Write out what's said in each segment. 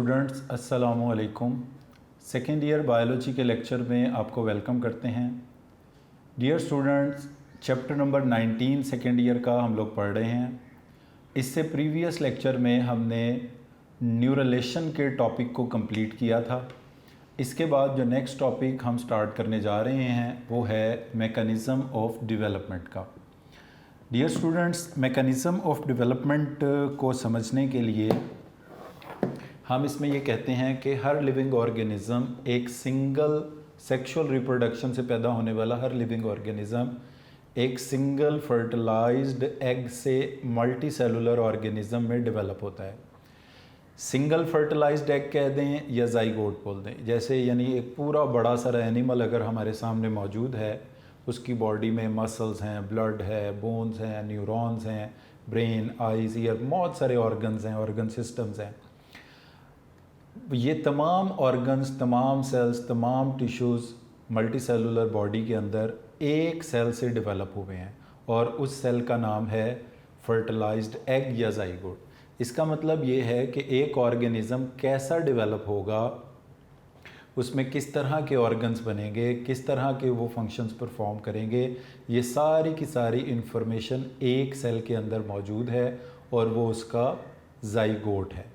Students, अस्सलामु अलैकुम। Second year biology के लेक्चर में आपको वेलकम करते हैं। Dear students, chapter number 19 second year का हम लोग पढ़ रहे हैं। इससे प्रीवियस लेक्चर में हमने न्यूरलेशन के टॉपिक को कंप्लीट किया था। इसके बाद जो नेक्स्ट टॉपिक हम स्टार्ट करने जा रहे हैं वो है मैकेनिज़्म ऑफ डेवलपमेंट का। Dear students, mechanism of development को समझने के लिए हम इसमें ये कहते हैं कि हर लिविंग ऑर्गेनिज़म एक सिंगल सेक्सुअल रिप्रोडक्शन से पैदा होने वाला हर लिविंग ऑर्गेनिज़म एक सिंगल फर्टिलाइज्ड एग से मल्टी सेलुलर ऑर्गेनिज़म में डेवलप होता है। सिंगल फर्टिलाइज्ड एग कह दें या ज़ाइगोट बोल दें, जैसे यानी एक पूरा बड़ा सारा एनिमल अगर हमारे सामने मौजूद है, उसकी बॉडी में मसल्स हैं, ब्लड है, बोन्स हैं, न्यूरॉन्स हैं, ब्रेन, आइज़, ईयर, बहुत सारे ऑर्गन्स हैं, ऑर्गन सिस्टम्स हैं। ये तमाम ऑर्गन्स, तमाम सेल्स, तमाम टिश्यूज़ मल्टी सेलुलर बॉडी के अंदर एक सेल से डेवलप हुए हैं और उस सेल का नाम है फर्टिलाइज्ड एग या ज़ाइगोट। इसका मतलब ये है कि एक ऑर्गेनिज़म कैसा डेवलप होगा, उसमें किस तरह के ऑर्गन्स बनेंगे, किस तरह के वो फंक्शंस परफॉर्म करेंगे, ये सारी की सारी इंफॉर्मेशन एक सेल के अंदर मौजूद है और वो उसका ज़ाइगोट है,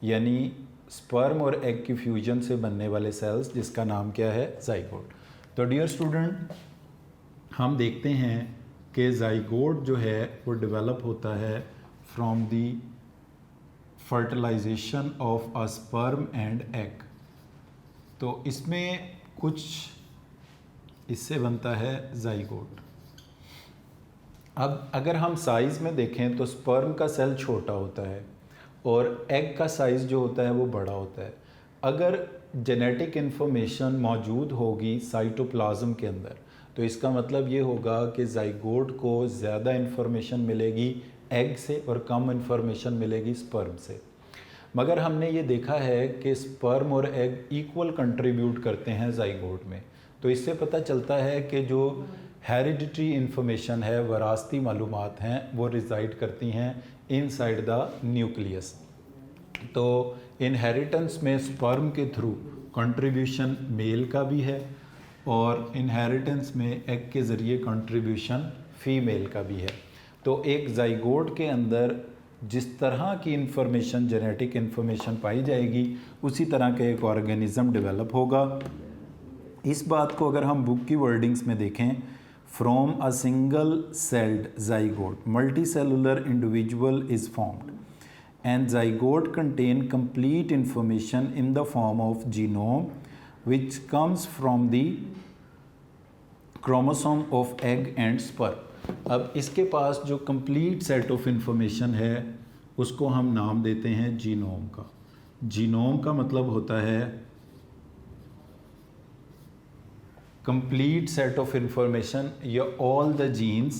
यानी स्पर्म और एग की फ्यूजन से बनने वाले सेल्स, जिसका नाम क्या है, ज़ाइगोट। तो डियर स्टूडेंट, हम देखते हैं कि ज़ाइगोट जो है वो डेवलप होता है from the fertilization of a sperm and egg. तो इसमें कुछ इससे बनता है ज़ाइगोट। अब अगर हम साइज़ में देखें तो स्पर्म का सेल छोटा होता है और एग का साइज़ जो होता है वो बड़ा होता है। अगर जेनेटिक इन्फॉर्मेशन मौजूद होगी साइटोप्लाज्म के अंदर, तो इसका मतलब ये होगा कि ज़ाइगोट को ज़्यादा इन्फॉर्मेशन मिलेगी एग से और कम इन्फॉर्मेशन मिलेगी स्पर्म से। मगर हमने ये देखा है कि स्पर्म और एग इक्वल कंट्रीब्यूट करते हैं ज़ाइगोट में। तो इससे पता चलता है कि जो हेरिडिटरी इन्फॉर्मेशन है, वरासती मालूमात हैं, वो रिज़ाइड करती हैं इनसाइड द न्यूक्लियस। तो इनहेरिटेंस में स्पर्म के थ्रू कंट्रीब्यूशन मेल का भी है और इनहेरिटेंस में एग के ज़रिए कंट्रीब्यूशन फीमेल का भी है। तो एक ज़ाइगोट के अंदर जिस तरह की इन्फॉर्मेशन, जेनेटिक इन्फॉर्मेशन पाई जाएगी, उसी तरह का एक ऑर्गेनिज़म डेवलप होगा। इस बात को अगर हम बुक की वर्डिंग्स में देखें, from a single celled zygote multicellular individual is formed and zygote contain complete information in the form of genome which comes from the chromosome of egg and sperm। अब इसके पास जो कंप्लीट सेट ऑफ इंफॉर्मेशन है उसको हम नाम देते हैं genome का। जीनोम का मतलब होता है complete set of information या all the genes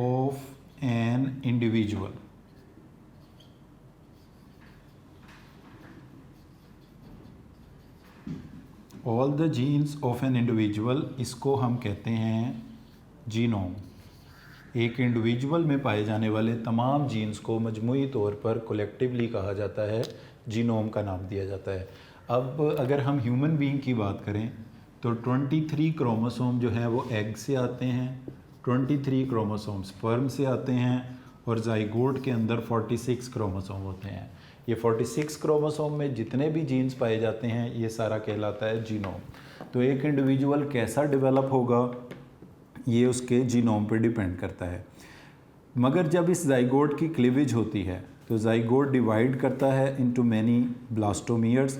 of an individual। all the genes of an individual, इसको हम कहते हैं जीनोम। एक इंडिविजुअल में पाए जाने वाले तमाम जीन्स को मजमूई तौर पर कलेक्टिवली कहा जाता है, जीनोम का नाम दिया जाता है। अब अगर हम ह्यूमन बीइंग की बात करें तो 23 क्रोमोसोम जो हैं वो एग से आते हैं, 23 क्रोमोसोम स्पर्म से आते हैं और ज़ाइगोट के अंदर 46 क्रोमोसोम होते हैं। ये 46 क्रोमोसोम में जितने भी जीन्स पाए जाते हैं ये सारा कहलाता है जीनोम। तो एक इंडिविजुअल कैसा डेवलप होगा ये उसके जीनोम पे डिपेंड करता है। मगर जब इस ज़ाइगोट की क्लीवेज होती है तो ज़ाइगोट डिवाइड करता है into many blastomeres,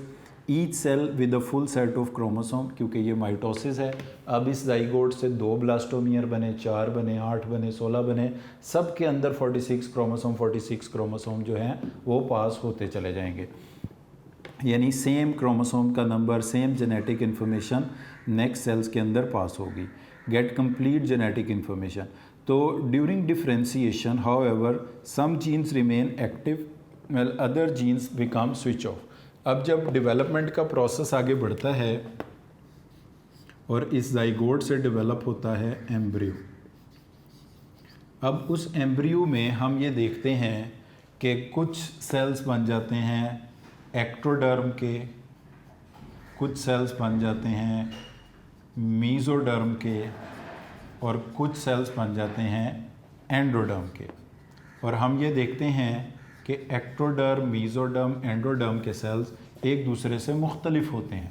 each cell with a full set of chromosome. क्योंकि ये माइटोसिस है, अब इस ज़ाइगोट से 2 ब्लास्टोमियर बने, 4 बने, 8 बने, 16 बने, सब के अंदर 46 क्रोमोसोम जो हैं वो पास होते चले जाएंगे। यानी सेम क्रोमोसोम का number, same genetic information next cells के अंदर पास होगी, गेट कंप्लीट जेनेटिक इन्फॉर्मेशन। तो during differentiation however some genes remain active well other genes become switch off. अब जब डेवलपमेंट का प्रोसेस आगे बढ़ता है और इस ज़ाइगोट से डेवलप होता है एम्ब्रियो, अब उस एम्ब्रियो में हम ये देखते हैं कि कुछ सेल्स बन जाते हैं एक्टोडर्म के, कुछ सेल्स बन जाते हैं मीज़ोडर्म के, और कुछ सेल्स बन जाते हैं एंडोडर्म के। और हम ये देखते हैं कि एक्टोडर्म, मीज़ोडर्म, एंडोडर्म के सेल्स एक दूसरे से मुख्तलिफ होते हैं।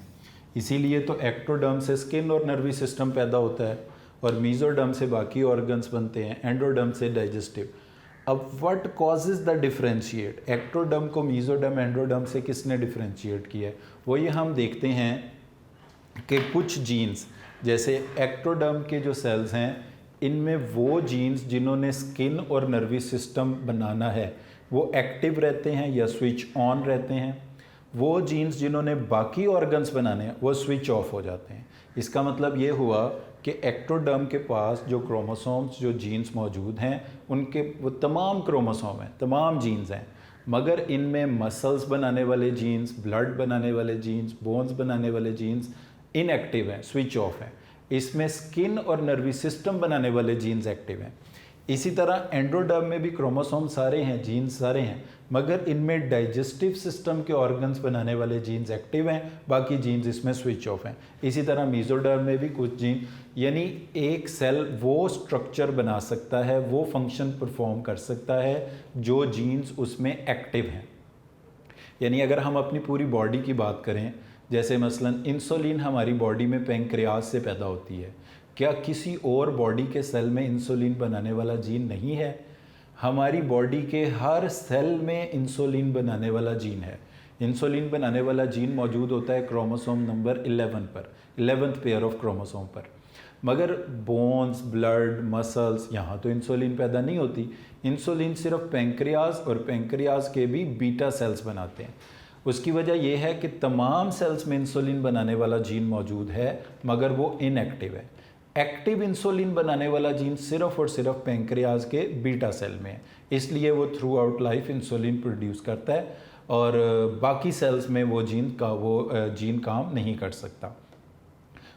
इसीलिए तो एक्टोडर्म से स्किन और नर्वी सिस्टम पैदा होता है, और मीज़ोडर्म से बाकी ऑर्गन्स बनते हैं, एंडोडर्म से डाइजेस्टिव। अब what causes the differentiate, ectoderm को मीज़ोडर्म, एंडोडर्म से किसने डिफरेंशिएट किया है? वो ये हम देखते हैं कि कुछ जीन्स, जैसे एक्टोडर्म के जो सेल्स हैं, इनमें वो जीन्स जिन्होंने स्किन और नर्वी सिस्टम बनाना है वो एक्टिव रहते हैं या स्विच ऑन रहते हैं। वो जीन्स जिन्होंने बाकी ऑर्गन्स बनाने हैं वो स्विच ऑफ हो जाते हैं। इसका मतलब ये हुआ कि एक्टोडर्म के पास जो क्रोमोसोम्स, जो जीन्स मौजूद हैं, उनके वो तमाम क्रोमोसोम हैं, तमाम जीन्स हैं, मगर इनमें मसल्स बनाने वाले जीन्स, ब्लड बनाने वाले जीन्स, बोन्स बनाने वाले जीन्स इनएक्टिव हैं, स्विच ऑफ हैं। इसमें स्किन और नर्वी सिस्टम बनाने वाले जीन्स एक्टिव हैं। इसी तरह एंडोडर्म में भी क्रोमोसोम सारे हैं, जीन्स सारे हैं, मगर इनमें डाइजेस्टिव सिस्टम के ऑर्गन्स बनाने वाले जीन्स एक्टिव हैं, बाकी जीन्स इसमें स्विच ऑफ हैं। इसी तरह मीज़ोडर्म में भी कुछ जीन, यानी एक सेल वो स्ट्रक्चर बना सकता है, वो फंक्शन परफॉर्म कर सकता है जो जीन्स उसमें एक्टिव हैं। यानी अगर हम अपनी पूरी बॉडी की बात करें, जैसे मसलन इंसुलिन हमारी बॉडी में पेंक्रियाज से पैदा होती है, क्या किसी और बॉडी के सेल में इंसुलिन बनाने वाला जीन नहीं है? हमारी बॉडी के हर सेल में इंसुलिन बनाने वाला जीन है। इंसुलिन बनाने वाला जीन मौजूद होता है क्रोमोसोम नंबर 11 पर, 11th पेयर ऑफ क्रोमोसोम पर। मगर बोन्स, ब्लड, मसल्स, यहाँ तो इंसुलिन पैदा नहीं होती। इंसुलिन सिर्फ पेंक्रियाज और पेंक्रियाज के भी बीटा सेल्स बनाते हैं। उसकी वजह यह है कि तमाम सेल्स में इंसुलिन बनाने वाला जीन मौजूद है, मगर वो इनएक्टिव है। एक्टिव इंसुलिन बनाने वाला जीन सिर्फ और सिर्फ पेंक्रियाज के बीटा सेल में है, इसलिए वो through out life insulin produce करता है, और बाकी सेल्स में वो जीन काम नहीं कर सकता।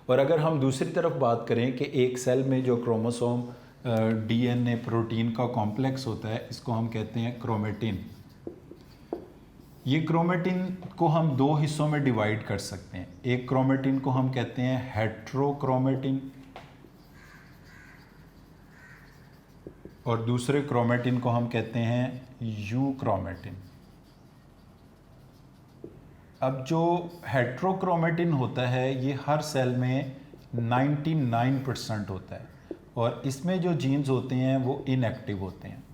और अगर हम दूसरी तरफ बात करें कि एक सेल में जो क्रोमोसोम डीएनए प्रोटीन का कॉम्प्लेक्स होता है, इसको हम कहते हैं क्रोमेटिन। ये क्रोमेटिन को हम दो हिस्सों में डिवाइड कर सकते हैं। एक क्रोमेटिन को हम कहते हैं हेट्रोक्रोमेटिन, और दूसरे क्रोमेटिन को हम कहते हैं यूक्रोमेटिन। अब जो हेट्रोक्रोमेटिन होता है ये हर सेल में 99% होता है, और इसमें जो जीन्स होते हैं वो इनएक्टिव होते हैं।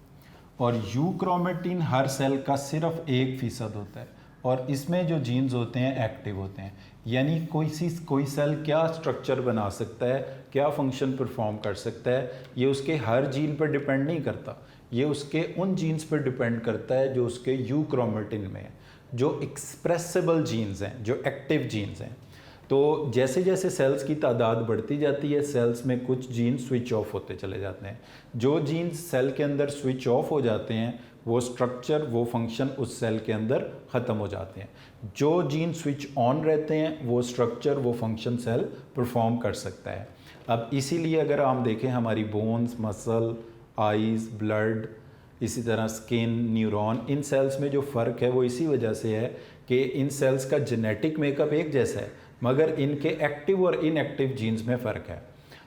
और यूक्रोमेटिन हर सेल का सिर्फ 1% होता है, और इसमें जो जीन्स होते हैं एक्टिव होते हैं। यानी कोई सेल क्या स्ट्रक्चर बना सकता है, क्या फंक्शन परफॉर्म कर सकता है, ये उसके हर जीन पर डिपेंड नहीं करता, ये उसके उन जीन्स पर डिपेंड करता है जो उसके यूक्रोमेटिन में है, जो एक्सप्रेसिबल जीन्स हैं, जो एक्टिव जीन्स हैं। तो जैसे जैसे सेल्स की तादाद बढ़ती जाती है, सेल्स में कुछ जीन स्विच ऑफ होते चले जाते हैं। जो जीन्स सेल के अंदर स्विच ऑफ हो जाते हैं, वो स्ट्रक्चर, वो फंक्शन उस सेल के अंदर ख़त्म हो जाते हैं। जो जीन स्विच ऑन रहते हैं, वो स्ट्रक्चर, वो फंक्शन सेल परफॉर्म कर सकता है। अब इसीलिए अगर हम देखें हमारी बोन्स, मसल, आइज़, ब्लड, इसी तरह स्किन, न्यूरॉन, इन सेल्स में जो फ़र्क है वो इसी वजह से है कि इन सेल्स का जेनेटिक मेकअप एक जैसा है, मगर इनके एक्टिव और इनएक्टिव जीन्स में फ़र्क है।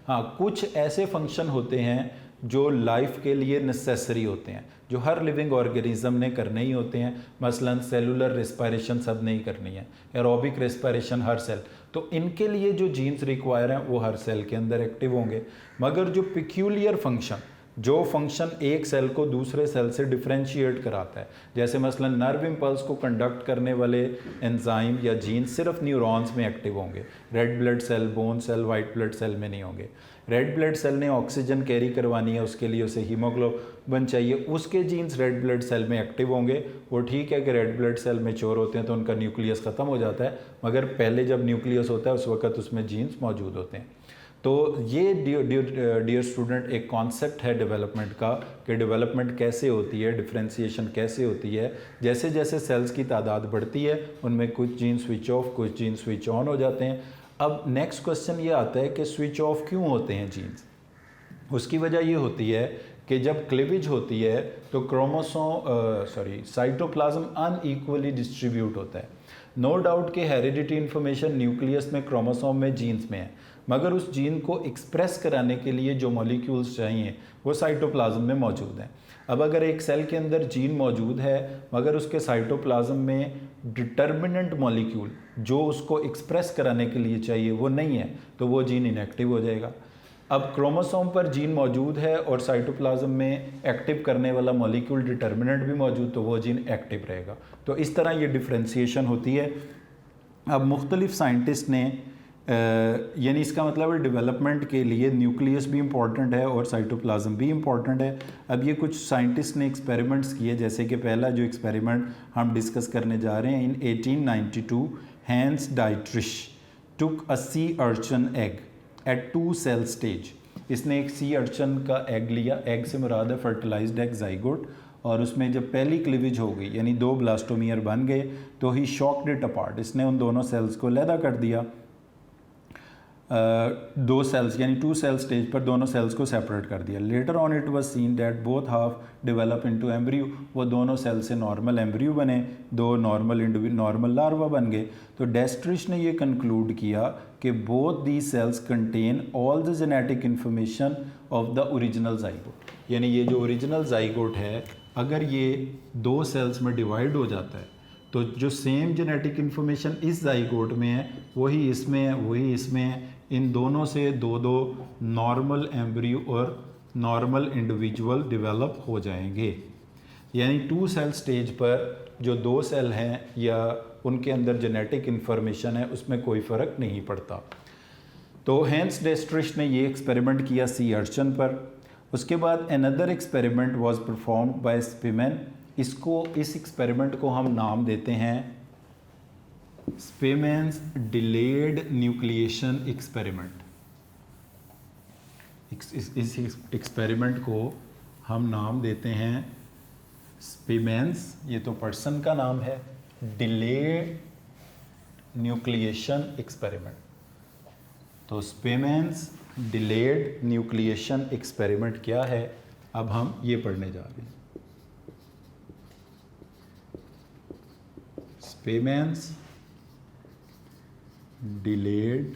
हाँ, कुछ ऐसे फंक्शन होते हैं जो लाइफ के लिए नेसेसरी होते हैं, जो हर लिविंग ऑर्गेनिज्म ने करने ही होते हैं। मसलन सेलुलर रेस्पिरेशन सब नहीं करनी है, एरोबिक रेस्पिरेशन हर सेल, तो इनके लिए जो जीन्स रिक्वायर हैं वो हर सेल के अंदर एक्टिव होंगे। मगर जो पिक्यूलियर फंक्शन, जो फंक्शन एक सेल को दूसरे सेल से डिफरेंशिएट कराता है, जैसे मसलन नर्व इम्पल्स को कंडक्ट करने वाले एंजाइम या जीन सिर्फ न्यूरॉन्स में एक्टिव होंगे, red blood cell, bone cell, white blood cell में नहीं होंगे। रेड ब्लड सेल ने ऑक्सीजन कैरी करवानी है, उसके लिए उसे हीमोग्लोबिन चाहिए, उसके जीन्स रेड ब्लड सेल में एक्टिव होंगे। वो ठीक है कि रेड ब्लड सेल मैच्योर होते हैं तो उनका न्यूक्लियस ख़त्म हो जाता है, मगर पहले जब न्यूक्लियस होता है उस वक्त उसमें जीन्स मौजूद होते हैं। तो ये डियर स्टूडेंट एक कॉन्सेप्ट है डेवलपमेंट का, कि डेवलपमेंट कैसे होती है, डिफ्रेंसिएशन कैसे होती है। जैसे जैसे सेल्स की तादाद बढ़ती है उनमें कुछ जीन स्विच ऑफ, कुछ जीन स्विच ऑन हो जाते हैं। अब नेक्स्ट क्वेश्चन ये आता है कि स्विच ऑफ क्यों होते हैं जीन्स? उसकी वजह ये होती है कि जब क्लीवेज होती है तो साइटोप्लाज्म अनइक्वली डिस्ट्रीब्यूट होता है। नो डाउट कि हेरिडिटी इन्फॉर्मेशन न्यूक्लियस में, क्रोमोसोम में, जीन्स में है, मगर उस जीन को एक्सप्रेस कराने के लिए जो मॉलिक्यूल्स चाहिए वो साइटोप्लाज्म में मौजूद हैं। अब अगर एक सेल के अंदर जीन मौजूद है मगर उसके साइटोप्लाज्म में डिटर्मिनेंट मॉलिक्यूल जो उसको एक्सप्रेस कराने के लिए चाहिए वो नहीं है, तो वो जीन इनएक्टिव हो जाएगा। अब क्रोमोसोम पर जीन मौजूद है और साइटोप्लाज्म में एक्टिव करने वाला मॉलिक्यूल डिटर्मिनेंट भी मौजूद, तो वो जीन एक्टिव रहेगा। तो इस तरह ये डिफ्रेंसिएशन होती है। अब मुख्तलिफ साइंटिस्ट ने यानी इसका मतलब है डेवलपमेंट के लिए न्यूक्लियस भी इम्पॉर्टेंट है और साइटोप्लाज्म भी इम्पॉर्टेंट है। अब ये कुछ साइंटिस्ट ने एक्सपेरिमेंट्स किए, जैसे कि पहला जो एक्सपेरिमेंट हम डिस्कस करने जा रहे हैं, इन 1892 हैंस डाइट्रिश टुक अ सी अर्चन एग एट 2 सेल स्टेज। इसने एक सी अर्चन का एग लिया, एग से मुराद है फर्टिलाइज्ड एग ज़ाइगोट, और उसमें जब पहली क्लीवेज हो गई यानी 2 ब्लास्टोमियर बन गए तो ही शॉक्ड इट अपार्ट, इसने उन दोनों सेल्स को अलहदा कर दिया। 2 सेल्स यानी 2 सेल स्टेज पर दोनों सेल्स को सेपरेट कर दिया। Later on it was seen that both half develop into embryo, वो दोनों सेल से नॉर्मल एम्ब्रियो बने, 2 नॉर्मल लार्वा बन गए। तो डेस्ट्रिश ने ये कंक्लूड किया कि both the sales contain all the genetic information of the original zygote, यानी ये जो ओरिजिनल ज़ाइगोट है अगर ये 2 सेल्स में डिवाइड हो जाता है तो जो सेम जेनेटिक इन्फॉर्मेशन इस ज़ाइगोट में है वही इसमें है, वही इसमें है। इन दोनों से 2 नॉर्मल एम्ब्रियो और नॉर्मल इंडिविजुअल डेवलप हो जाएंगे। यानी 2 सेल स्टेज पर जो 2 सेल हैं या उनके अंदर जेनेटिक इन्फॉर्मेशन है उसमें कोई फ़र्क नहीं पड़ता। तो हैंस डेस्ट्रिश ने ये एक्सपेरिमेंट किया सी अर्चन पर। उसके बाद another experiment was performed by Spemann. इस एक्सपेरिमेंट को हम नाम देते हैं स्पीमैन्स डिलेड न्यूक्लिएशन एक्सपेरिमेंट। इस एक्सपेरिमेंट को हम नाम देते हैं स्पीमैन्स, ये तो पर्सन का नाम है, डिलेड न्यूक्लिएशन एक्सपेरिमेंट। तो स्पीमैन्स डिलेड न्यूक्लिएशन एक्सपेरिमेंट क्या है, अब हम ये पढ़ने जा रहे हैं। Spemann's delayed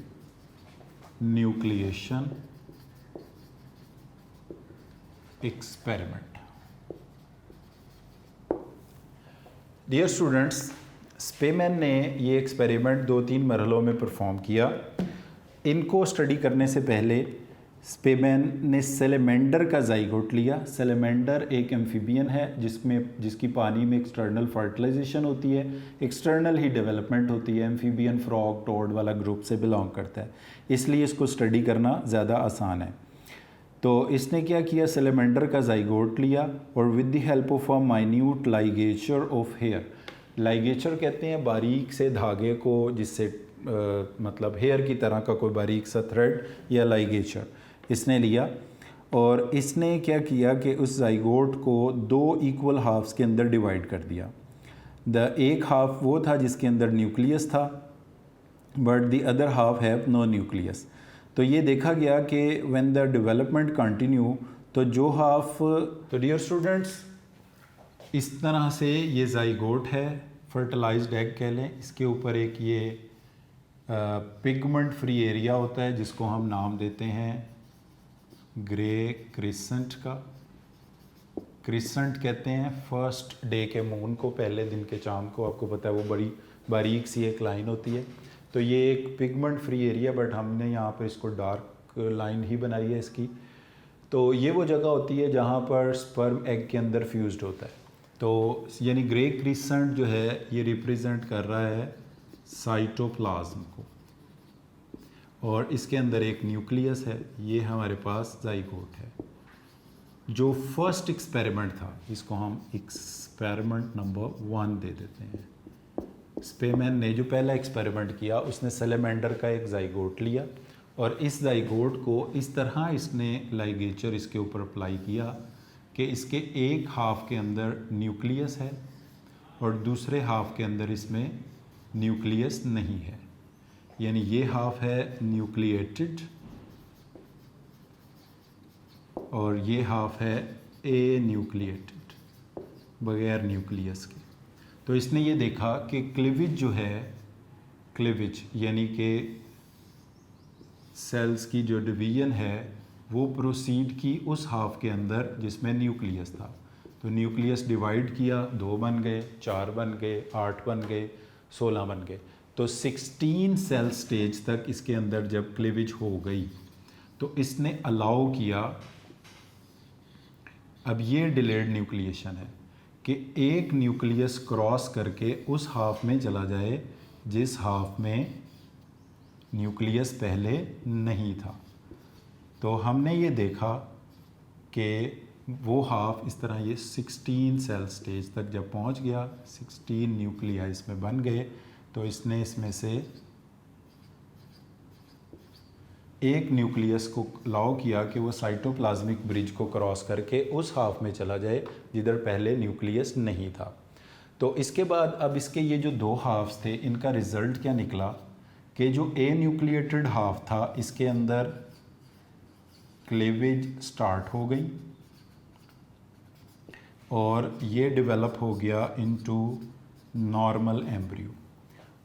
nucleation experiment. Dear students, Spemann ने ये एक्सपेरिमेंट 2-3 मरहलों में परफॉर्म किया। इनको स्टडी करने से पहले स्पीमैन ने सेलेमेंडर का ज़ाइगोट लिया। सेलेमेंडर एक एम्फीबियन है जिसकी पानी में एक्सटर्नल फर्टिलाइजेशन होती है, एक्सटर्नल ही डेवलपमेंट होती है। एम्फीबियन, फ्रॉग, टोड वाला ग्रुप से बिलोंग करता है, इसलिए इसको स्टडी करना ज़्यादा आसान है। तो इसने क्या किया, सेलेमेंडर का ज़ाइगोट लिया और with the help of a minute ligature of hair, ligature कहते हैं बारीक से धागे को, जिससे मतलब हेयर की तरह का कोई बारीक सा थ्रेड या लाइगेचर इसने लिया। और इसने क्या किया कि उस ज़ाइगोट को 2 इक्वल हाफ्स के अंदर डिवाइड कर दिया। एक हाफ वो था जिसके अंदर न्यूक्लियस था, but the other half have no nucleus. तो ये देखा गया कि व्हेन द डेवलपमेंट कंटिन्यू, तो जो हाफ, तो डियर स्टूडेंट्स इस तरह से ये ज़ाइगोट है, फर्टिलाइज्ड एग कह लें। इसके ऊपर एक ये पिगमेंट फ्री एरिया होता है जिसको हम नाम देते हैं ग्रे क्रिसेंट का। क्रिसेंट कहते हैं फर्स्ट डे के मून को, पहले दिन के चांद को। आपको पता है वो बड़ी बारीक सी एक लाइन होती है। तो ये एक पिगमेंट फ्री एरिया, बट हमने यहाँ पे इसको डार्क लाइन ही बनाई है इसकी। तो ये वो जगह होती है जहाँ पर स्पर्म एग के अंदर फ्यूज्ड होता है। तो यानी ग्रे क्रिसेंट जो है ये रिप्रेजेंट कर रहा है साइटोप्लाज्म को, और इसके अंदर एक न्यूक्लियस है। ये हमारे पास ज़ाइगोट है। जो फर्स्ट एक्सपेरिमेंट था इसको हम एक्सपेरिमेंट नंबर 1 दे देते हैं। स्पीमैन ने जो पहला एक्सपेरिमेंट किया उसने सेलेमेंडर का एक ज़ाइगोट लिया और इस ज़ाइगोट को इस तरह इसने लाइगेचर इसके ऊपर अप्लाई किया कि इसके एक हाफ के अंदर न्यूक्लियस है और दूसरे हाफ के अंदर इसमें न्यूक्लियस नहीं है। यानी ये हाफ है न्यूक्लिएटेड और ये हाफ है ए न्यूक्लिएटेड, बगैर न्यूक्लियस के। तो इसने ये देखा कि क्लीवेज जो है, क्लीवेज यानी कि सेल्स की जो डिवीजन है वो प्रोसीड की उस हाफ के अंदर जिसमें न्यूक्लियस था। तो न्यूक्लियस डिवाइड किया, 2 बन गए, 4 बन गए, 8 बन गए, 16 बन गए। तो 16 सेल स्टेज तक इसके अंदर जब क्लीवेज हो गई तो इसने अलाउ किया, अब ये डिलेड न्यूक्लिएशन है कि एक न्यूक्लियस क्रॉस करके उस हाफ में चला जाए जिस हाफ में न्यूक्लियस पहले नहीं था। तो हमने ये देखा कि वो हाफ इस तरह ये 16 सेल स्टेज तक जब पहुंच गया, 16 न्यूक्लियाई इसमें बन गए, तो इसने इसमें से एक न्यूक्लियस को अलाउ किया कि वो साइटोप्लाज्मिक ब्रिज को क्रॉस करके उस हाफ में चला जाए जिधर पहले न्यूक्लियस नहीं था। तो इसके बाद अब इसके ये जो 2 हाफ्स थे, इनका रिज़ल्ट क्या निकला कि जो ए न्यूक्लिएटेड हाफ था इसके अंदर क्लीवेज स्टार्ट हो गई और ये डेवलप हो गया इनटू नॉर्मल एम्ब्रियो।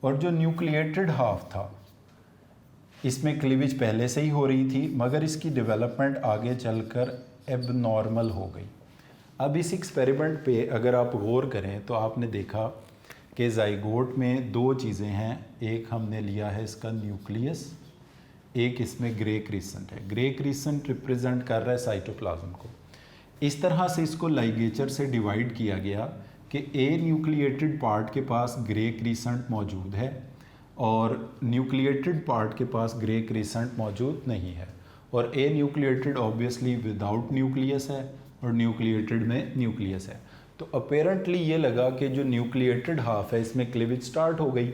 और जो न्यूक्लिएटेड हाफ था इसमें क्लीवेज पहले से ही हो रही थी, मगर इसकी डेवलपमेंट आगे चलकर एबनॉर्मल हो गई। अब इस एक्सपेरिमेंट पे अगर आप गौर करें तो आपने देखा कि जाइगोट में 2 चीज़ें हैं। एक हमने लिया है इसका न्यूक्लियस, एक इसमें ग्रे क्रिसेंट है। ग्रे क्रिसेंट रिप्रेजेंट कर रहा है साइटोप्लाज्म को। इस तरह से इसको लाइगेचर से डिवाइड किया गया कि ए न्यूक्लिएटेड पार्ट के पास ग्रे क्रिसेंट मौजूद है और न्यूक्लिएटेड पार्ट के पास ग्रे क्रिसेंट मौजूद नहीं है। और ए न्यूक्लिएटेड ऑब्वियसली विदाउट न्यूक्लियस है और न्यूक्लिएटेड में न्यूक्लियस है। तो अपेरेंटली ये लगा कि जो न्यूक्लिएटेड हाफ है इसमें क्लीवेज स्टार्ट हो गई,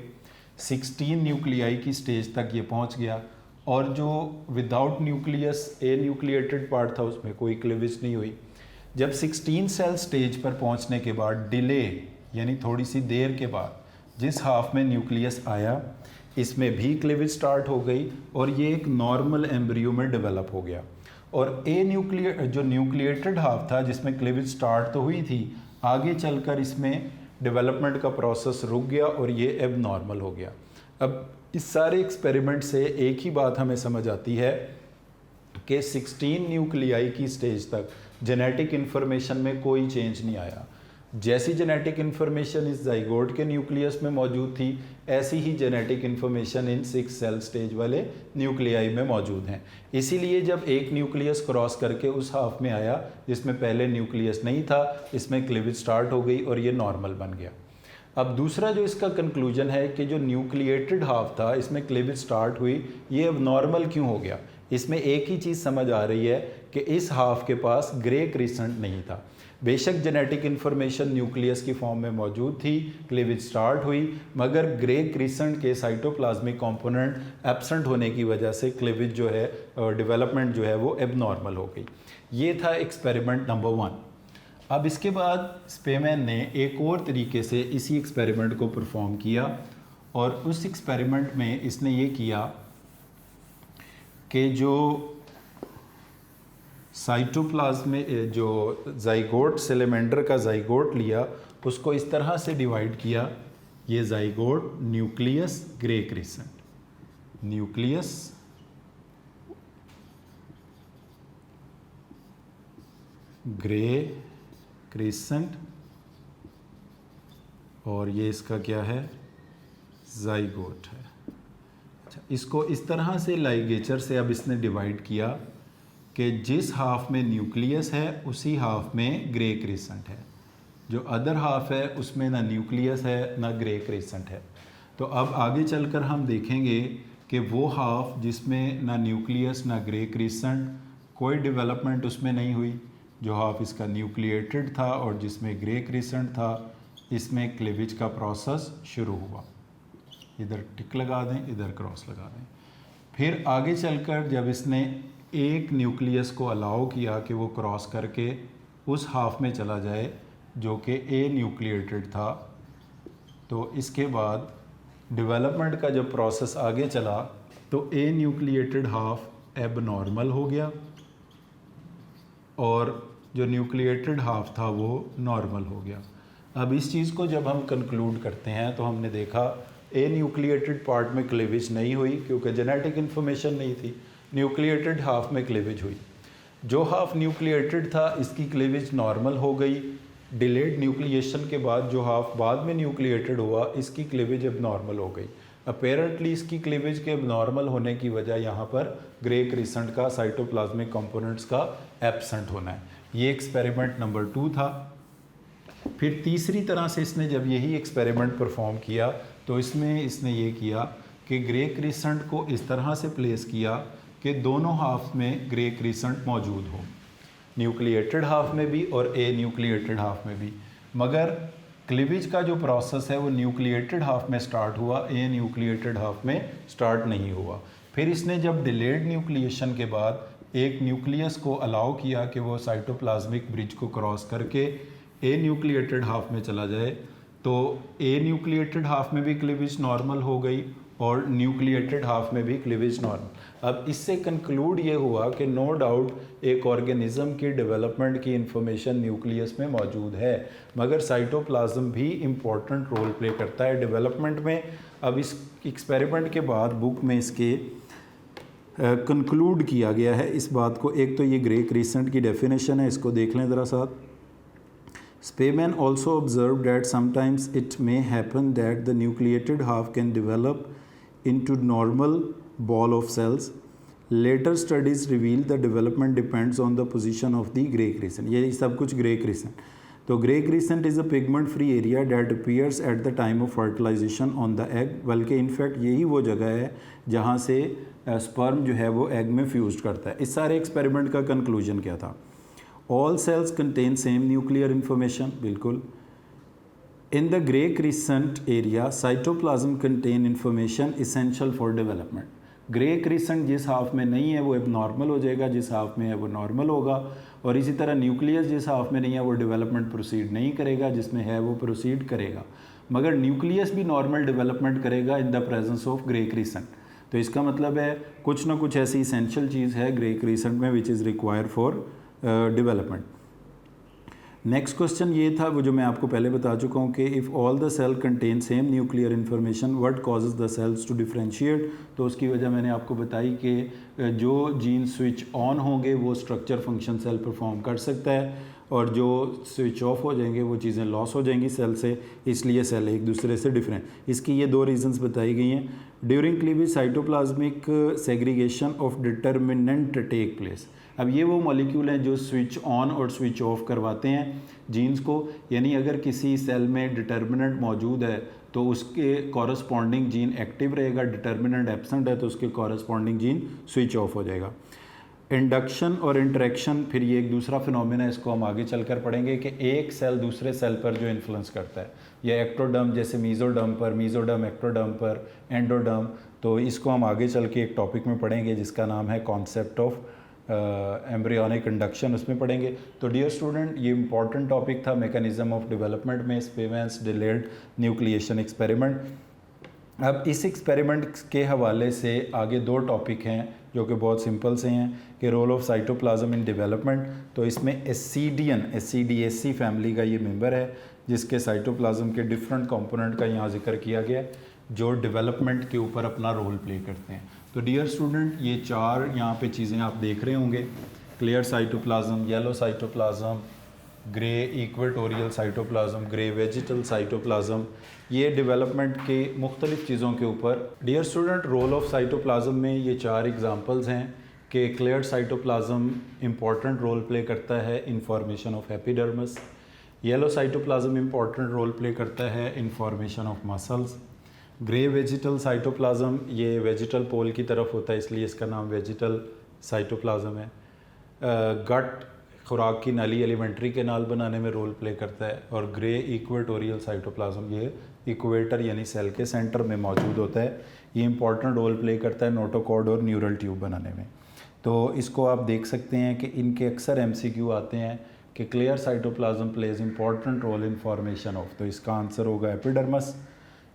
16 न्यूक्लियाई की स्टेज तक ये पहुंच गया, और जो विदाउट न्यूक्लियस ए न्यूक्लिएटेड पार्ट था उसमें कोई क्लीवेज नहीं हुई। जब 16 सेल स्टेज पर पहुंचने के बाद डिले यानी थोड़ी सी देर के बाद जिस हाफ में न्यूक्लियस आया इसमें भी क्लीवेज स्टार्ट हो गई और ये एक नॉर्मल एम्ब्रियो में डेवलप हो गया। और जो न्यूक्लिएटेड हाफ था जिसमें क्लीवेज स्टार्ट तो हुई थी, आगे चलकर इसमें डेवलपमेंट का प्रोसेस रुक गया और ये एब नॉर्मल हो गया। अब इस सारे एक्सपेरिमेंट से एक ही बात हमें समझ आती है कि 16 न्यूक्लियाई की स्टेज तक जेनेटिक इन्फॉर्मेशन में कोई चेंज नहीं आया। जैसी जेनेटिक इन्फॉर्मेशन इस जाइगोट के न्यूक्लियस में मौजूद थी ऐसी ही जेनेटिक इन्फॉर्मेशन इन 6 सेल स्टेज वाले न्यूक्लियाई में मौजूद हैं। इसीलिए जब एक न्यूक्लियस क्रॉस करके उस हाफ में आया जिसमें पहले न्यूक्लियस नहीं था, इसमें क्लीवेज स्टार्ट हो गई और ये नॉर्मल बन गया। अब दूसरा जो इसका कंक्लूजन है कि जो न्यूक्लिएटेड हाफ था इसमें क्लीवेज स्टार्ट हुई, ये अब नॉर्मल क्यों हो गया। इसमें एक ही चीज़ समझ आ रही है कि इस हाफ के पास ग्रे क्रिसेंट नहीं था। बेशक जेनेटिक इन्फॉर्मेशन न्यूक्लियस की फॉर्म में मौजूद थी, क्लीवेज स्टार्ट हुई, मगर ग्रे क्रिसेंट के साइटोप्लाज्मिक कंपोनेंट एब्सेंट होने की वजह से क्लीवेज जो है डेवलपमेंट जो है वो एबनॉर्मल हो गई। ये था एक्सपेरिमेंट नंबर 1। अब इसके बाद स्पेमैन ने एक और तरीके से इसी एक्सपेरिमेंट को परफॉर्म किया और उस एक्सपेरिमेंट में इसने ये किया कि जो साइटोप्लाज्म में जो जाइगोट सेलेमेंडर का जाइगोट लिया उसको इस तरह से डिवाइड किया, ये zygote nucleus grey crescent, nucleus grey crescent और ये इसका क्या है, जाइगोट है। अच्छा, इसको इस तरह से लाइगेचर से अब इसने डिवाइड किया कि जिस हाफ में न्यूक्लियस है उसी हाफ में ग्रे क्रिसेंट है, जो अदर हाफ है उसमें ना न्यूक्लियस है ना ग्रे क्रिसेंट है। तो अब आगे चलकर हम देखेंगे कि वो हाफ जिसमें ना न्यूक्लियस ना ग्रे क्रिसेंट, कोई डेवलपमेंट उसमें नहीं हुई, जो हाफ इसका न्यूक्लिएटेड था और जिसमें ग्रे क्रिसेंट था, इसमें क्लीवेज का प्रोसेस शुरू हुआ। इधर टिक लगा दें, इधर क्रॉस लगा दें। फिर आगे चलकर जब इसने एक न्यूक्लियस को अलाउ किया कि वो क्रॉस करके उस हाफ में चला जाए जो कि ए न्यूक्लिएटेड था, तो इसके बाद डेवलपमेंट का जब प्रोसेस आगे चला तो ए न्यूक्लिएटेड हाफ एबनॉर्मल हो गया और जो न्यूक्लिएटेड हाफ था वो नॉर्मल हो गया। अब इस चीज़ को जब हम कंक्लूड करते हैं तो हमने देखा ए न्यूक्लिएटेड पार्ट में क्लीवेज नहीं हुई क्योंकि जेनेटिक इन्फॉर्मेशन नहीं थी, न्यूक्लिएटेड हाफ में क्लीवेज हुई। जो हाफ न्यूक्लिएटेड था इसकी क्लीवेज नॉर्मल हो गई, डिलेड न्यूक्लिएशन के बाद जो हाफ बाद में न्यूक्लिएटेड हुआ इसकी क्लीवेज अब नॉर्मल हो गई। अपेरेंटली इसकी क्लीवेज के नॉर्मल होने की वजह यहाँ पर ग्रे क्रिसेंट का साइटोप्लाज्मिक कंपोनेंट्स का एब्सेंट होना है। ये एक्सपेरिमेंट नंबर 2 था। फिर तीसरी तरह से इसने जब यही एक्सपेरिमेंट परफॉर्म किया तो इसमें इसने ये किया कि ग्रे क्रिसेंट को इस तरह से प्लेस किया कि दोनों हाफ में ग्रे क्रिसेंट मौजूद हो, न्यूक्लिएटेड हाफ में भी और ए न्यूक्लिएटेड हाफ में भी। मगर क्लीवेज का जो प्रोसेस है वो न्यूक्लिएटेड हाफ में स्टार्ट हुआ, ए न्यूक्लिएटेड हाफ में स्टार्ट नहीं हुआ। फिर इसने जब डिलेड न्यूक्लिएशन के बाद एक न्यूक्लियस को अलाउ किया कि वो साइटोप्लाज्मिक ब्रिज को क्रॉस करके ए न्यूक्लिएटेड हाफ में चला जाए, तो ए न्यूक्लिएटेड हाफ में भी क्लीवेज नॉर्मल हो गई और न्यूक्लिएटेड हाफ में भी क्लीवेज नॉर्मल। अब इससे कंक्लूड ये हुआ कि नो डाउट एक ऑर्गेनिज्म की डेवलपमेंट की इंफॉर्मेशन न्यूक्लियस में मौजूद है, मगर साइटोप्लाज्म भी इम्पॉर्टेंट रोल प्ले करता है डेवलपमेंट में। अब इस एक्सपेरिमेंट के बाद बुक में इसके कंक्लूड किया गया है इस बात को। एक तो ये ग्रे क्रिसेंट की डेफिनेशन है, इसको देख लें ज़रा साथ। Spearman also observed that sometimes it may happen that the nucleated half can develop into normal ball of cells. Later studies reveal the development depends on the position of the gray crescent. ये सब कुछ gray crescent. तो gray crescent is a pigment free area that appears at the time of fertilization on the egg. बल्कि in fact यही वो जगह है जहाँ से स्पर्म जो है वो एग में फ्यूज करता है। इस सारे एक्सपेरिमेंट का कंक्लूजन क्या था? All cells contain same nuclear information, बिल्कुल। In the gray crescent area, cytoplasm contain information essential for development. Grey crescent जिस हाफ में नहीं है वो अब नॉर्मल हो जाएगा, जिस हाफ में है वो नॉर्मल होगा, और इसी तरह न्यूक्लियस जिस हाफ में नहीं है वो डेवलपमेंट प्रोसीड नहीं करेगा, जिसमें है वो प्रोसीड करेगा। मगर न्यूक्लियस भी नॉर्मल डेवलपमेंट करेगा in the presence of grey crescent. तो इसका मतलब है कुछ ना कुछ ऐसी इसेंशियल चीज़ है ग्रे क्रिसेंट में which is required for development. Next question ये था वो जो मैं आपको पहले बता चुका हूँ कि if all the cell contain same nuclear information what causes the cells to differentiate. तो उसकी वजह मैंने आपको बताई कि जो जीन स्विच ऑन होंगे वो स्ट्रक्चर फंक्शन सेल परफॉर्म कर सकता है, और जो स्विच ऑफ हो जाएंगे वो चीज़ें लॉस हो जाएंगी सेल से, इसलिए सेल एक दूसरे से डिफरेंट। इसकी ये 2 रीजंस बताई गई हैं। During cleavage cytoplasmic segregation of determinant take place. अब ये वो मॉलिक्यूल हैं जो स्विच ऑन और स्विच ऑफ करवाते हैं जीन्स को, यानी अगर किसी सेल में डिटर्मिनेंट मौजूद है तो उसके कॉरस्पॉन्डिंग जीन एक्टिव रहेगा, डिटर्मिनेंट एब्सेंट है तो उसके कॉरस्पॉन्डिंग जीन स्विच ऑफ हो जाएगा। इंडक्शन और इंटरेक्शन, फिर ये एक दूसरा फिनोमेना, इसको हम आगे चलकर पढ़ेंगे कि एक सेल दूसरे सेल पर जो इन्फ्लुएंस करता है, या एक्टोडर्म जैसे मीजोडर्म पर, मीजोडर्म एक्टोडर्म पर, एंडोडर्म, तो इसको हम आगे चल के एक टॉपिक में पढ़ेंगे जिसका नाम है कॉन्सेप्ट ऑफ एम्ब्रियोनिक इंडक्शन, उसमें पढ़ेंगे। तो डियर स्टूडेंट, ये इंपॉर्टेंट टॉपिक था मैकेनिज्म ऑफ डेवलपमेंट में स्पेमेंस डिलेड न्यूक्लिएशन एक्सपेरिमेंट। अब इस एक्सपेरिमेंट के हवाले से आगे 2 टॉपिक हैं जो कि बहुत सिंपल से हैं कि role of cytoplasm in development. तो इसमें एसिडिएसी फैमिली का ये मेंबर है जिसके साइटोप्लाज्म के डिफरेंट कंपोनेंट का यहाँ जिक्र किया गया जो डेवलपमेंट के ऊपर अपना रोल प्ले करते हैं। तो डियर स्टूडेंट, ये 4 यहाँ पे चीज़ें आप देख रहे होंगे, clear cytoplasm, yellow cytoplasm, grey equatorial cytoplasm, grey vegetal cytoplasm, ये डेवलपमेंट के मुख्तलिफ़ चीज़ों के ऊपर। Dear student, role of cytoplasm में ये 4 एग्जांपल्स हैं कि clear cytoplasm important role play करता है in formation of epidermis, yellow cytoplasm important role play करता है in formation of muscles, grey vegetal cytoplasm ये वेजिटल पोल की तरफ होता है इसलिए इसका नाम वेजिटल साइटोप्लाज्म है, गट खुराक की नाली एलिमेंट्री कैनाल बनाने में रोल प्ले करता है, और ग्रे इक्वेटोरियल साइटोप्लाज्म ये इक्वेटर यानी सेल के सेंटर में मौजूद होता है, ये इंपॉर्टेंट रोल प्ले करता है नोटोकॉर्ड और न्यूरल ट्यूब बनाने में। तो इसको आप देख सकते हैं कि इनके अक्सर MCQ आते हैं कि clear cytoplasm plays important role in formation of, तो इसका आंसर होगा एपिडर्मस,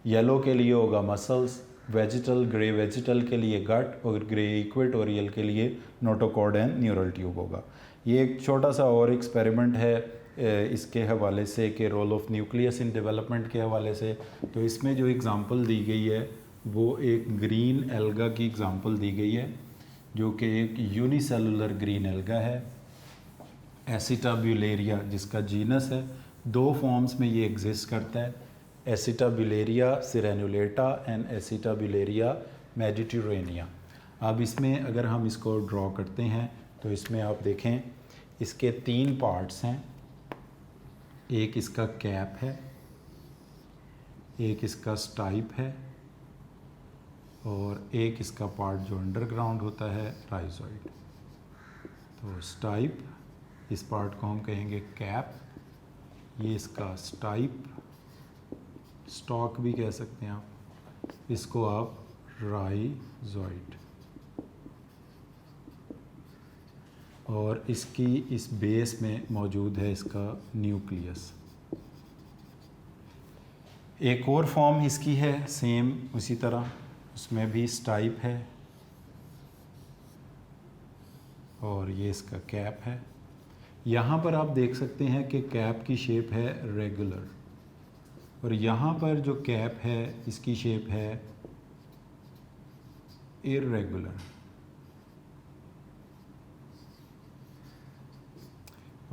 येलो के लिए होगा मसल्स, वेजिटल ग्रे वेजिटल के लिए गट, और ग्रे इक्वेटोरियल के लिए नोटोकॉर्ड एंड न्यूरल ट्यूब होगा। ये एक छोटा सा और एक्सपेरिमेंट है इसके हवाले से कि role of nucleus in development के हवाले से। तो इसमें जो एग्ज़ाम्पल दी गई है वो एक ग्रीन एल्गा की एग्ज़ाम्पल दी गई है, जो कि एक यूनिसेलुलर ग्रीन एल्गा है, एसिटाब्यूलेरिया जिसका जीनस है। 2 फॉर्म्स में ये एग्जिस्ट करता है, एसिटाब्यूलेरिया सिरेनुलेटा एंड एसिटाब्यूलेरिया मेडिटेरेनिया। अब इसमें अगर हम इसको ड्रॉ करते हैं तो इसमें आप देखें इसके 3 पार्ट्स हैं। एक इसका कैप है, एक इसका स्टाइप है और एक इसका पार्ट जो अंडरग्राउंड होता है राइजोइड। तो स्टाइप, इस पार्ट को हम कहेंगे कैप, ये इसका स्टाइप, स्टॉक भी कह सकते हैं आप, इसको आप राइजोइड। और इसकी इस बेस में मौजूद है इसका न्यूक्लियस। एक और फॉर्म इसकी है सेम उसी तरह, उसमें भी स्टाइप है और ये इसका कैप है। यहाँ पर आप देख सकते हैं कि कैप की शेप है रेगुलर और यहाँ पर जो कैप है इसकी शेप है इर्रेगुलर।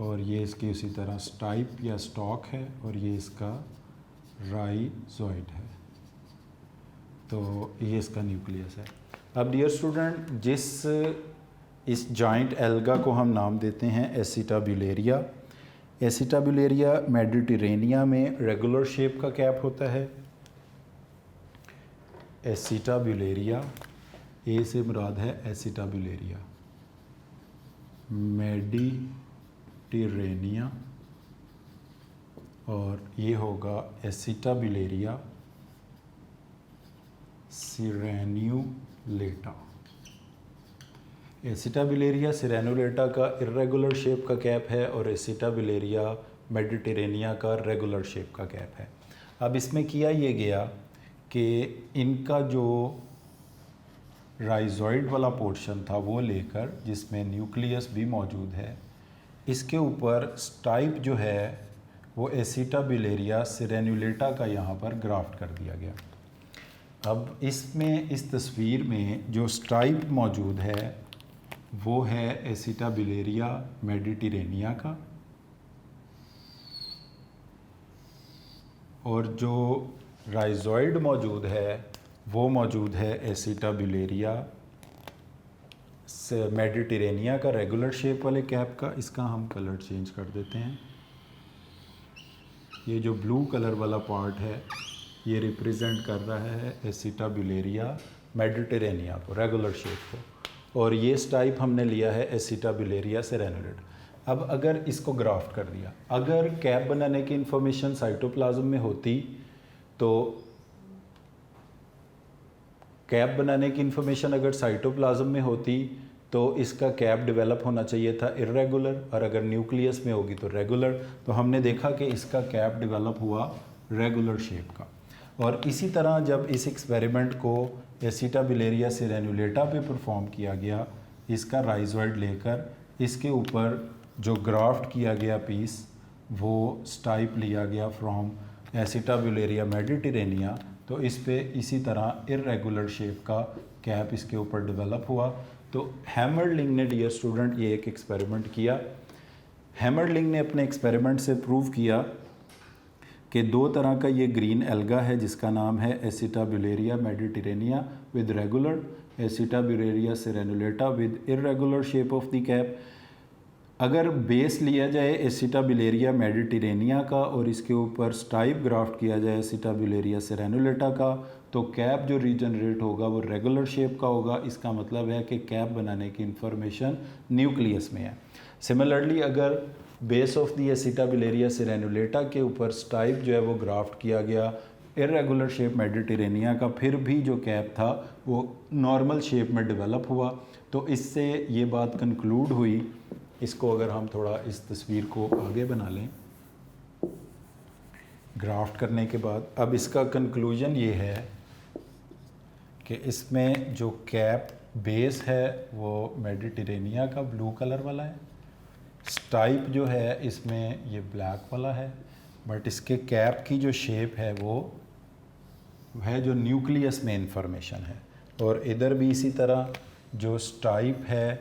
और ये इसकी उसी तरह स्टाइप या स्टॉक है और ये इसका राइजोइड है। तो ये इसका न्यूक्लियस है। अब डियर स्टूडेंट, जिस इस जॉइंट एल्गा को हम नाम देते हैं एसिटाब्यूलेरिया, एसिटाब्यूलेरिया मेडिटेरेनिया में रेगुलर शेप का कैप होता है। एसिटाब्यूलेरिया, ए से मुराद है एसिटाब्यूलेरिया मेडिटेरेनिया, और ये होगा एसिटाब्यूलेरिया सिरेनुलेटा। एसिटाब्यूलेरिया सिरेनुलेटा का इर्रेगुलर शेप का कैप है और एसिटाब्यूलेरिया मेडिटेरेनिया का रेगुलर शेप का कैप है। अब इसमें किया ये गया कि इनका जो राइजोइड वाला पोर्शन था वो लेकर, जिसमें न्यूक्लियस भी मौजूद है, इसके ऊपर स्टाइप जो है वो एसिटाब्यूलेरिया सिरेनुलेटा का यहाँ पर ग्राफ्ट कर दिया गया। अब इसमें इस तस्वीर में जो स्टाइप मौजूद है वो है एसिटाब्यूलेरिया मेडिटेरेनिया का, और जो राइजोइड मौजूद है वो मौजूद है एसिटाब्यूलेरिया मेडिटेरेनिया का रेगुलर शेप वाले कैप का। इसका हम कलर चेंज कर देते हैं। ये जो ब्लू कलर वाला पार्ट है ये रिप्रेजेंट कर रहा है एसिटाब्यूलेरिया मेडिटेरेनिया को, रेगुलर शेप को, और ये स्टाइप हमने लिया है एसिटाब्यूलेरिया सिरेनुलेटा। अब अगर इसको ग्राफ्ट कर दिया, अगर कैप बनाने की इंफॉर्मेशन साइटोप्लाज्म में होती तो कैप बनाने की इंफॉर्मेशन अगर साइटोप्लाज्म में होती तो इसका कैप डेवलप होना चाहिए था इर्रेगुलर, और अगर न्यूक्लियस में होगी तो रेगुलर। तो हमने देखा कि इसका कैप डेवलप हुआ रेगुलर शेप का। और इसी तरह जब इस एक्सपेरिमेंट को एसिटाब्यूलेरिया सिरेनुलेटा पे परफॉर्म किया गया, इसका राइजोइड लेकर इसके ऊपर जो ग्राफ्ट किया गया पीस वो स्टाइप लिया गया फ्रॉम एसिटाब्यूलेरिया मेडिटेरेनिया, तो इस पे इसी तरह इर्रेगुलर शेप का कैप इसके ऊपर डेवलप हुआ। तो हैमरलिंग ने डियर स्टूडेंट ये एक एक्सपेरिमेंट किया। हैमरलिंग ने अपने एक्सपेरिमेंट से प्रूव किया कि 2 तरह का ये ग्रीन एल्गा है जिसका नाम है Acetabularia mediterranea with regular, Acetabularia crenulata with irregular shape of the cap. अगर बेस लिया जाए एसिटाब्यूलेरिया मेडिटेरेनिया का और इसके ऊपर स्टाइप ग्राफ्ट किया जाए एसिटाब्यूलेरिया सिरेनुलेटा का, तो कैप जो रीजनरेट होगा वो रेगुलर शेप का होगा। इसका मतलब है कि कैप बनाने की इंफॉर्मेशन न्यूक्लियस में है। सिमिलरली अगर बेस ऑफ दी एसिटाब्यूलेरिया सिरेनुलेटा के ऊपर स्टाइप जो है वो ग्राफ्ट किया गया इर्रेगुलर शेप मेडिटेरेनिया का, फिर भी जो कैप था वो नॉर्मल शेप में डेवलप हुआ। तो इससे ये बात कंक्लूड हुई। इसको अगर हम थोड़ा इस तस्वीर को आगे बना लें ग्राफ्ट करने के बाद, अब इसका कंक्लूजन ये है कि इसमें जो कैप बेस है वो मेडिटेरेनिया का ब्लू कलर वाला है, स्टाइप जो है इसमें ये ब्लैक वाला है, बट इसके कैप की जो शेप है वो है जो न्यूक्लियस में इंफॉर्मेशन है। और इधर भी इसी तरह जो स्टाइप है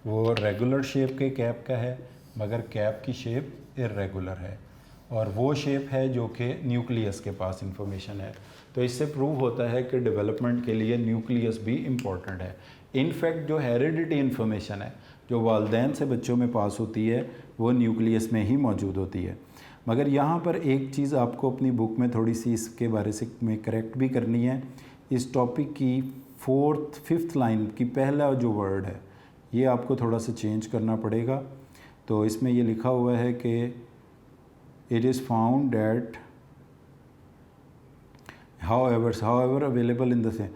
वो रेगुलर शेप के कैप का है, मगर कैप की शेप इर्रेगुलर है, और वो शेप है जो कि न्यूक्लियस के पास इंफॉर्मेशन है। तो इससे प्रूव होता है कि डेवलपमेंट के लिए न्यूक्लियस भी इम्पॉर्टेंट है। इनफैक्ट जो हेरिडिटी इन्फॉर्मेशन है जो वालदैन से बच्चों में पास होती है वो न्यूक्लियस में ही मौजूद होती है। मगर यहाँ पर एक चीज़ आपको अपनी बुक में थोड़ी सी इसके बारे से में करेक्ट भी करनी है। इस टॉपिक की 4th 5th लाइन की पहला जो वर्ड है ये आपको थोड़ा सा चेंज करना पड़ेगा। तो इसमें ये लिखा हुआ है कि it is found that however available in the same.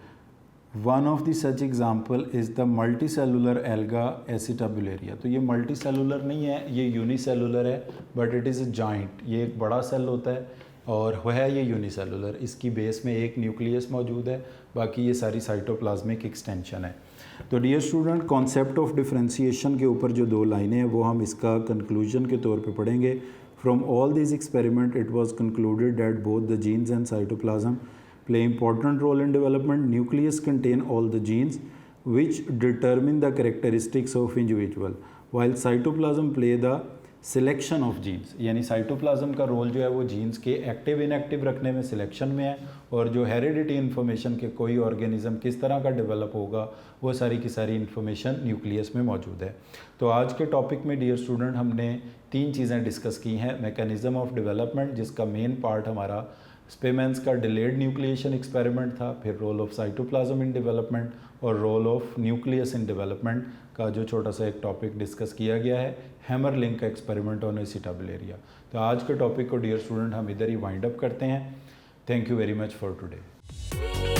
One of the such example is the multicellular alga acetabularia। तो ये मल्टीसेलुलर नहीं है, ये यूनिसेलुलर है, but it is a joint. ये एक बड़ा सेल होता है और वह है ये यूनिसेलुलर। इसकी बेस में एक न्यूक्लियस मौजूद है, बाकी ये सारी साइटोप्लाज्मिक एक्सटेंशन है। तो dear student, concept of differentiation के ऊपर जो 2 लाइनें हैं वो हम इसका कंक्लूजन के तौर पे पढ़ेंगे। From all this experiment it was concluded that both the genes and cytoplasm play important role in development. Nucleus contain all the genes which determine the characteristics of individual, while cytoplasm play the selection of genes। यानी cytoplasm का role जो है वो jeans के active inactive रखने में, selection में है, और जो हेरिडिटी इन्फॉर्मेशन के कोई ऑर्गेनिज्म किस तरह का डेवलप होगा वो सारी की सारी इन्फॉर्मेशन न्यूक्लियस में मौजूद है। तो आज के टॉपिक में डियर स्टूडेंट हमने 3 चीज़ें डिस्कस की हैं। मैकेनिज़्म ऑफ डेवलपमेंट, जिसका मेन पार्ट हमारा स्पेमेंस का डिलेड न्यूक्लिएशन एक्सपेरिमेंट था, फिर role of cytoplasm in development और role of nucleus in development का जो छोटा सा एक टॉपिक डिस्कस किया गया है, हैमर लिंक का एक्सपेरिमेंट ऑन एसिटाबुलेरिया। तो आज के टॉपिक को डियर स्टूडेंट हम इधर ही वाइंड अप करते हैं। Thank you very much for today.